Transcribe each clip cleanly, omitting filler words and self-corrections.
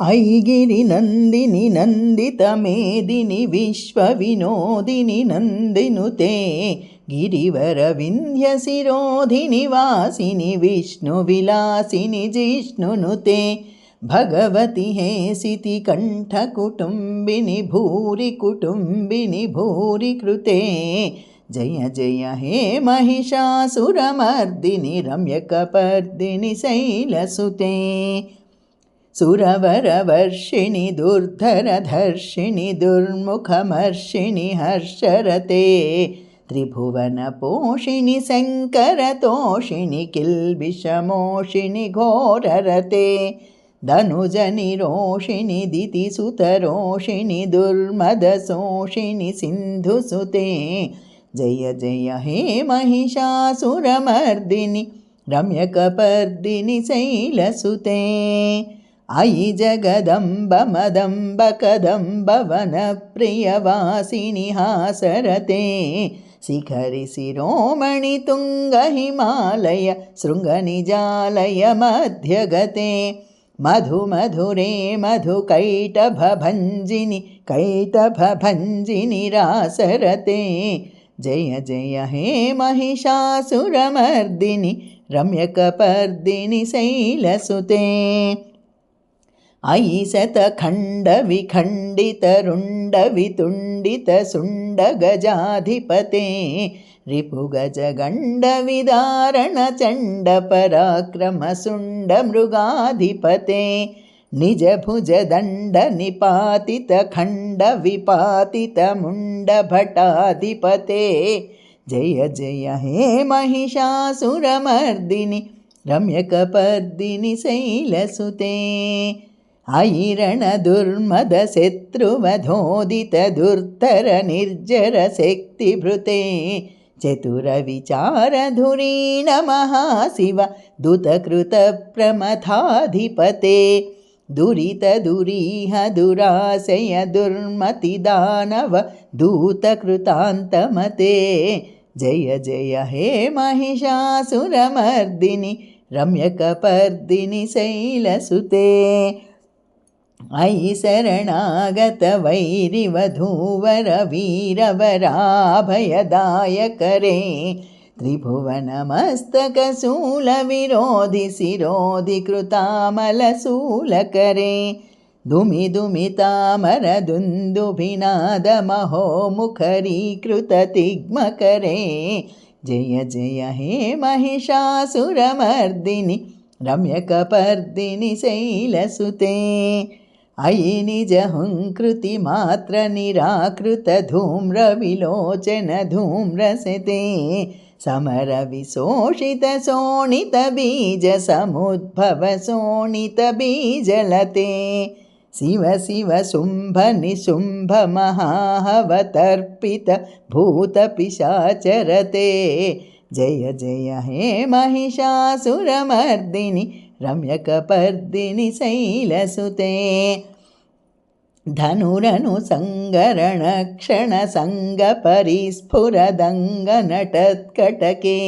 ऐगिरिनन्दिनि नन्दितमेदिनि विश्वविनोदिनि नन्दिनुते गिरिवरविन्ध्यशिरोधिनि वासिनि विष्णुविलासिनि जिष्णुनुते भगवति हेसिति कण्ठकुटुम्बिनि भूरि कुटुम्बिनि भूरि कृते जय जय हे महिषासुरमर्दिनि रम्यकपर्दिनि शैलसुते सुरवरवर्षिणि दुर्धरधर्षिणि दुर्मुखमर्षिणि हर्षरते त्रिभुवनपोषिणि शङ्करतोषिणि किल्बिषमोषिणि घोररते धनुजनिरोषिणि दितिसुतरोषिणि दुर्मदशोषिणि सिन्धुसुते जय जय हे महिषासुरमर्दिनि रम्यकपर्दिनि शैलसुते अयि जगदम्ब मदम्ब कदम्ब वनप्रियवासिनि हासरते शिखरि शिरोमणि तुङ्ग हिमालय शृङ्गनिजालय मध्यगते मधुमधुरे कैटभभञ्जिनि रासरते जय जय हे महिषासुरमर्दिनि रम्यकपर्दिनि शैलसुते अयि शतखण्डविखण्डितरुण्डवितुण्डितशुण्डगजाधिपते रिपुगजगण्डविदारणचण्डपराक्रमशुण्डमृगाधिपते निजभुजदण्डनिपातितखण्डविपातितमुण्डभटाधिपते जय जय हे महिषासुरमर्दिनि रम्यकपर्दिनि शैलसुते अयि रणदुर्मदशत्रुवधोदितदुर्धरनिर्जरशक्तिभृते चतुरविचारधुरीण महाशिव दूतकृतप्रमथाधिपते दुरितदुरीह दुराशय दुर्मतिदानव दूतकृतान्तमते जय जय हे महिषासुरमर्दिनि रम्यकपर्दिनि शैलसुते अयि शरणागतवैरिवधूवरवीरवराभयदायकरे त्रिभुवनमस्तकशूलविरोधि शिरोधि कृतामलशूलकरे दुमिदुमितामरदुन्दुभिनादमहोमुखरीकृततिग्मकरे जय जय हे महिषासुरमर्दिनि रम्यकपर्दिनि शैलसुते अयि निजहुङ्कृतिमात्रनिराकृतधूम्रविलोचनधूम्रसते समरविशोषितशोणितबीजसमुद्भवशोणितबीजलते शिव शिव शुम्भ निशुम्भ महाहवतर्पित भूतपिशाचरते जय जय हे महिषासुरमर्दिनि रम्यकपर्दिनि शैलसुते धनुरनुसङ्गरणक्षणसङ्गपरिस्फुरदङ्गनटत्कटके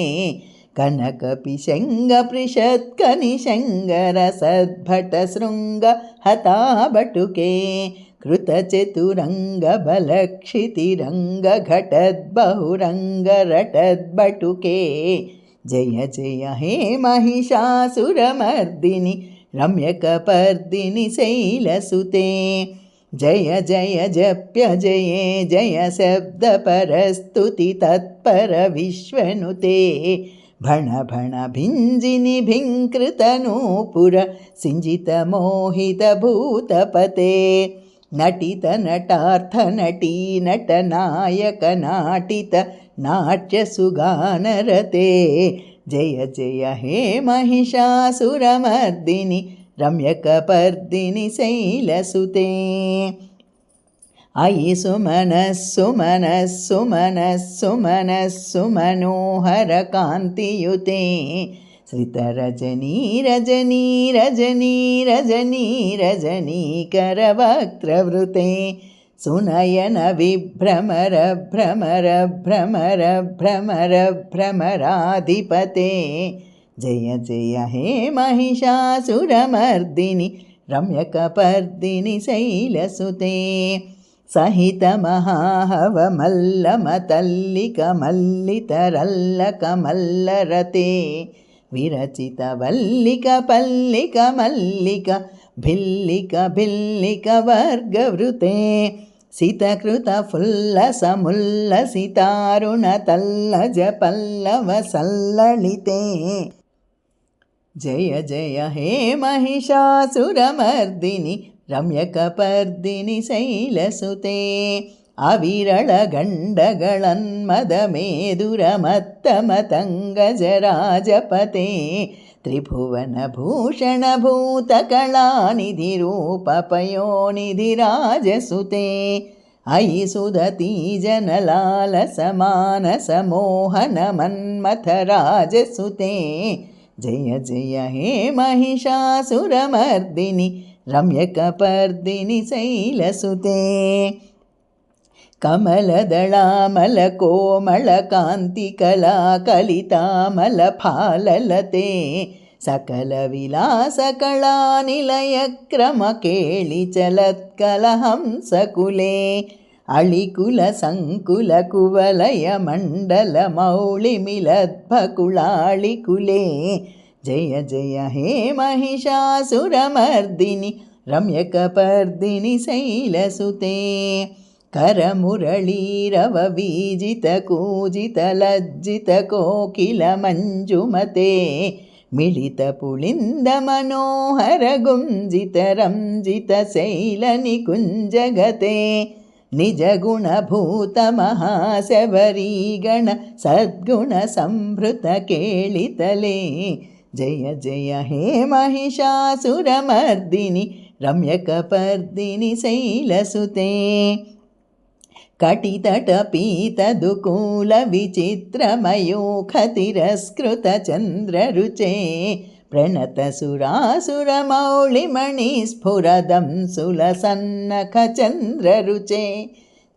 कनकपिशङ्गपृषत्कनिशङ्गरसद्भटशृङ्गहताबटुके कृतचतुरङ्गबलक्षितिरङ्गघटद्बहुरङ्गरटद्बटुके जय जय हे महिषासुरमर्दिनि रम्यकपर्दिनि शैलसुते जय जय जप्य जये जय शब्दपरस्तुति तत्पर विश्वनुते भण भण भिञ्जिनि भिङ्कृतनूपुर सिञ्जितमोहितभूतपते नटित नटार्थ नटी नटनायक नाटित नाट्यसुगानरते जय जय हे महिषासुरमर्दिनि रम्यकपर्दिनि शैलसुते अयि सुमनः सुमनः सुमनः सुमनः सुमनोहरकान्तियुते श्रितरजनी रजनी रजनी रजनी रजनीकरवक्त्रवृते सुनयन विभ्रमर भ्रमर भ्रमर भ्रमर भ्रमराधिपते जय जय हे महिषासुरमर्दिनि रम्यकपर्दिनि शैलसुते सहितमहाहवमल्लमतल्लिकमल्लितरल्लकमल्लरते विरचितवल्लिकपल्लिकमल्लिक भिल्लिकवर्गवृते सितकृतफुल्लसमुल्लसितारुणतल्लजपल्लवसल्ललिते जय जय हे महिषासुरमर्दिनि रम्यकपर्दिनि शैलसुते अविरलगण्डगळन्मदमेदुरमत्तमतङ्गजराजपते त्रिभुवनभूषणभूतकलानिधिरूपपयोनिधिराजसुते अयि सुदती जनलालसमानसमोहनमन्मथराजसुते जय जय हे महिषासुरमर्दिनि रम्यकपर्दिनि शैलसुते कमलदलामलकोमलकान्तिकलाकलितामलफाललते सकलविलासकलानिलयक्रमकेलिचलत्कलहंसकुले अळिकुलसङ्कुलकुवलयमण्डलमौळिमिलद्भकुलाळिकुले जय जय हे महिषासुरमर्दिनि रम्यकपर्दिनि शैलसुते करमुरळीरववीजितकूजितलज्जितकोकिलमञ्जुमते मिलितपुलिन्दमनोहरगुञ्जितरञ्जितशैलनिकुञ्जगते निजगुणभूतमहाशबरीगण सद्गुणसंभृतकेळितले जय जय हे महिषासुरमर्दिनि रम्यकपर्दिनि शैलसुते कटितटपीतदुकूलविचित्रमयूखतिरस्कृतचन्द्ररुचे प्रणतसुरासुरमौळिमणिस्फुरदं सुलसन्नखचन्द्ररुचे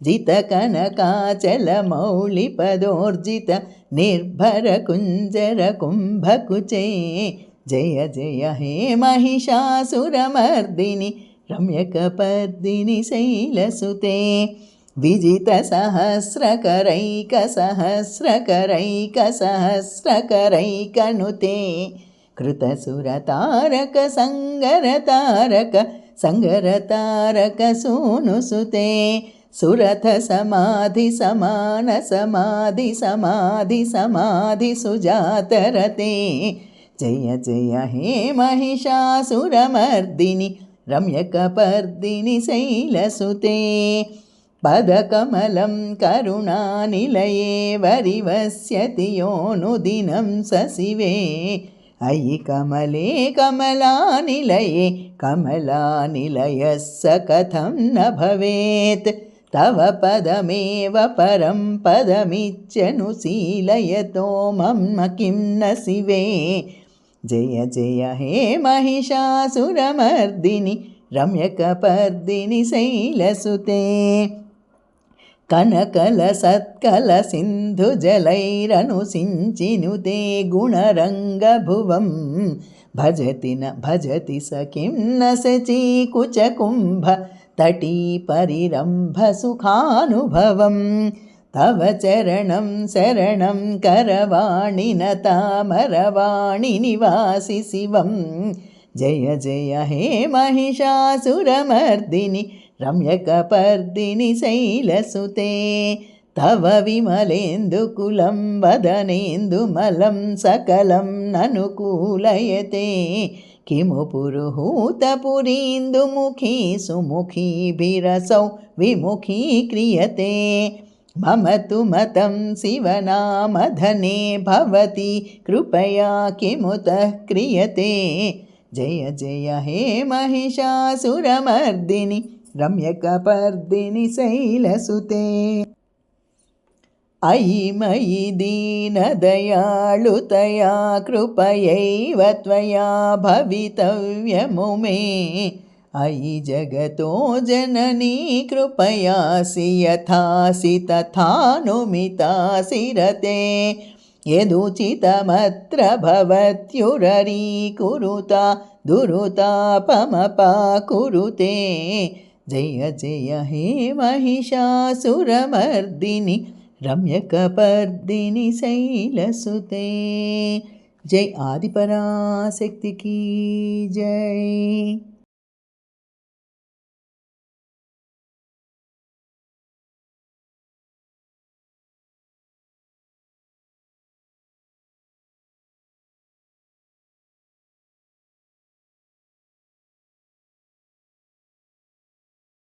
जितकनकाचलमौळिपदोर्जित निर्भरकुञ्जरकुम्भकुचे जय जय हे महिषासुरमर्दिनि रम्यकपर्दिनि शैलसुते विजितसहस्रकरैकसहस्रकरैकसहस्रकरैकनुते कृतसुरतारकसङ्गरतारकसङ्गरतारकसूनुसुते सुरथसमाधिसमानसमाधिसमाधिसुजातरते जय जय हे महिषासुरमर्दिनि रम्यकपर्दिनि शैलसुते पदकमलं करुणानिलये वरिवस्यति योऽनुदिनं सशिवे अयि कमले कमलानिलये कमलानिलयः स कथं न भवेत् तव पदमेव परं पदमित्यनुशीलयतो मम किं न शिवे जय जय हे महिषासुरमर्दिनि रम्यकपर्दिनि शैलसुते कनकलसत्कलसिन्धुजलैरनुसिञ्चिनुते गुणरङ्गभुवं भजति न भजति स किं न शचीकुचकुम्भ तटीपरिरम्भसुखानुभवं तव चरणं शरणं करवाणि न तामरवाणि निवासि शिवं जय जय हे महिषासुरमर्दिनि रम्यकपर्दिनि शैलसुते तव विमलेन्दुकुलं वदनेन्दुमलं सकलं ननुकूलयते किमु पुरुहूतपुरीन्दुमुखी सुमुखीभिरसौ विमुखी क्रियते मम तु मतं शिवनामधने भवति कृपया किमुतः क्रियते जय जय हे महिषासुरमर्दिनि रम्यकपर्दिनि शैलसुते अयि मयि दीनदयाळुतया कृपयैव त्वया भवितव्यमुमे अयि जगतो जननी कृपयासि यथासि तथानुमितासि रते यदुचितमत्र भवत्युररीकुरुता दुरुतापमपाकुरुते जय जय हे महिषासुरमर्दिनि रम्यकपर्दिनि शैलसुते। जय आदिपराशक्ति की जय।